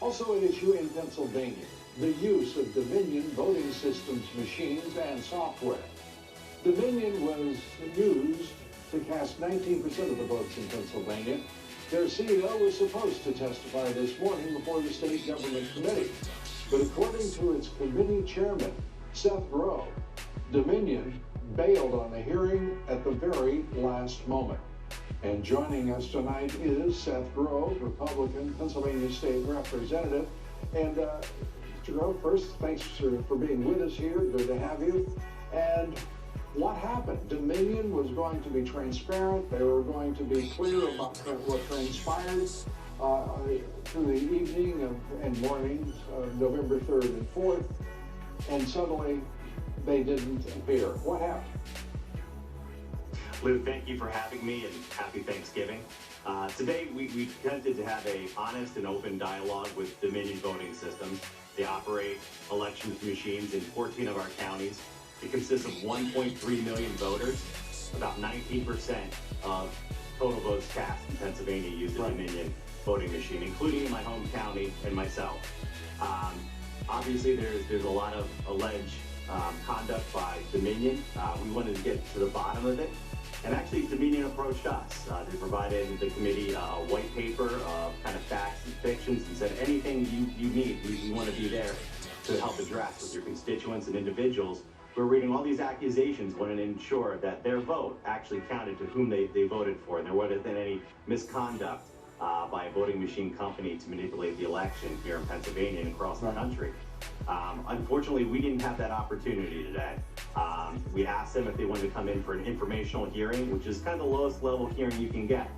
Also at issue in Pennsylvania, the use of Dominion voting systems machines and software. Dominion was used to cast 19% of the votes in Pennsylvania. Their CEO was supposed to testify this morning before the state government committee. But according to its committee chairman, Seth Grove, Dominion bailed on the hearing at the very last moment. And joining us tonight is Seth Grove, Republican, Pennsylvania State Representative. And Mr. Grove, first, thanks for being with us here. Good to have you. And what happened? Dominion was going to be transparent. They were going to be clear about what transpired through the evening and mornings of November 3rd and 4th. And suddenly, they didn't appear. What happened? Lou, thank you for having me, and happy Thanksgiving. Today, we attempted to have an honest and open dialogue with Dominion Voting Systems. They operate elections machines in 14 of our counties. It consists of 1.3 million voters. About 19% of total votes cast in Pennsylvania use the Dominion voting machine, including in my home county and myself. Obviously, there's a lot of alleged conduct by Dominion. We wanted to get to the bottom of it. And actually, Dominion approached us. They provided the committee a white paper of kind of facts and fictions and said, anything you need, we want to be there to help address with your constituents and individuals. We're reading all these accusations, wanting to ensure that their vote actually counted to whom they voted for, and there wasn't any misconduct by a voting machine company to manipulate the election here in Pennsylvania and across the country. Unfortunately, we didn't have that opportunity today. We asked them if they wanted to come in for an informational hearing, which is kind of the lowest level hearing you can get.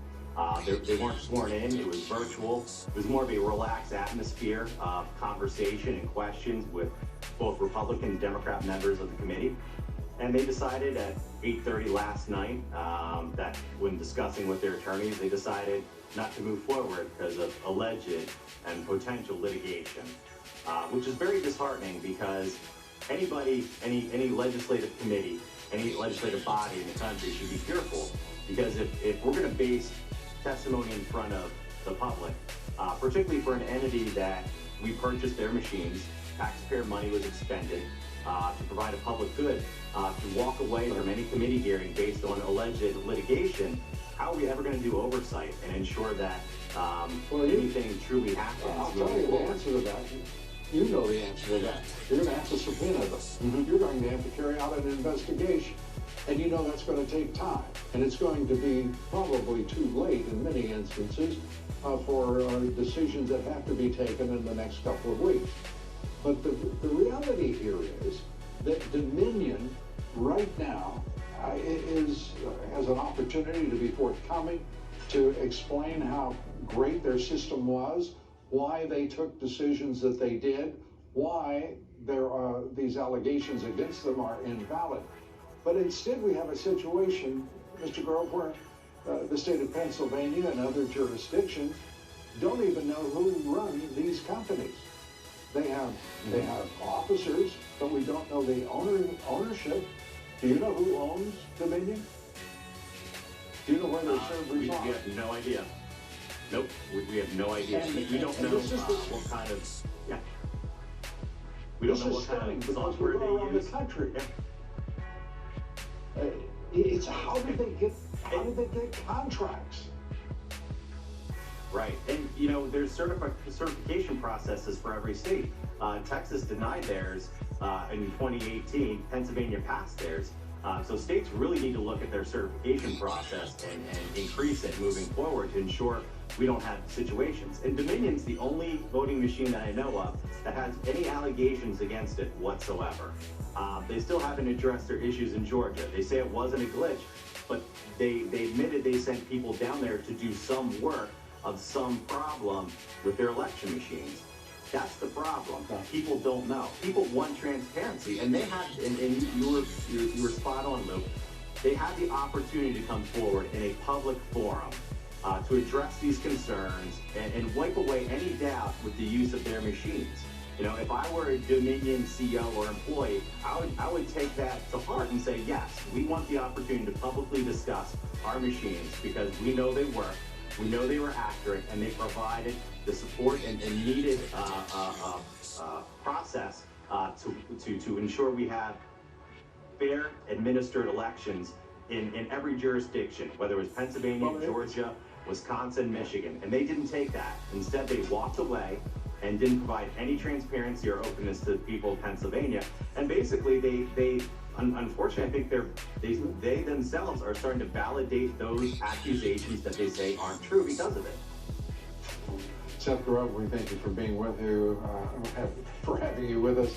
They weren't sworn in, it was virtual. It was more of a relaxed atmosphere of conversation and questions with both Republican and Democrat members of the committee. And they decided at 8:30 last night that when discussing with their attorneys, they decided not to move forward because of alleged and potential litigation, which is very disheartening because anybody, any legislative committee, any legislative body in the country should be fearful, because if we're going to base testimony in front of the public, particularly for an entity that we purchased their machines, taxpayer money was expended to provide a public good, to walk away from any committee hearing based on alleged litigation, how are we ever going to do oversight and ensure that anything truly happens? I'll tell you the answer to that. You know the answer to that. You're going to have to subpoena them. You're going to have to carry out an investigation. And you know that's going to take time. And it's going to be probably too late in many instances for decisions that have to be taken in the next couple of weeks. But the reality here is that Dominion right now has an opportunity to be forthcoming, to explain how great their system was, why they took decisions that they did, why these allegations against them are invalid. But instead we have a situation, Mr. Grove, where the state of Pennsylvania and other jurisdictions don't even know who run these companies. They have officers, but we don't know the ownership. Do you know who owns Dominion? Do you know where their servers are? We have no idea. Nope, we have no idea. We don't know what kind of, we don't know what kind of software they use. The country. It's how did they get contracts? Right, and you know, there's certification processes for every state. Texas denied theirs in 2018. Pennsylvania passed theirs. So states really need to look at their certification process and increase it moving forward to ensure we don't have situations. And Dominion's the only voting machine that I know of that has any allegations against it whatsoever. They still haven't addressed their issues in Georgia. They say it wasn't a glitch, but they admitted they sent people down there to do some work of some problem with their election machines. That's the problem. People don't know. People want transparency, and they had, and you were spot on, Luke. They had the opportunity to come forward in a public forum to address these concerns and wipe away any doubt with the use of their machines. You know, if I were a Dominion CEO or employee, I would take that to heart and say, yes, we want the opportunity to publicly discuss our machines because we know they work. We know they were accurate, and they provided the support and needed process to ensure we have fair administered elections in every jurisdiction, whether it was Pennsylvania, Georgia, Wisconsin, Michigan. And they didn't take that. Instead, they walked away and didn't provide any transparency or openness to the people of Pennsylvania. And basically, they unfortunately, I think they themselves are starting to validate those accusations that they say aren't true because of it. Seth Grove, we thank you for being with you, for having you with us.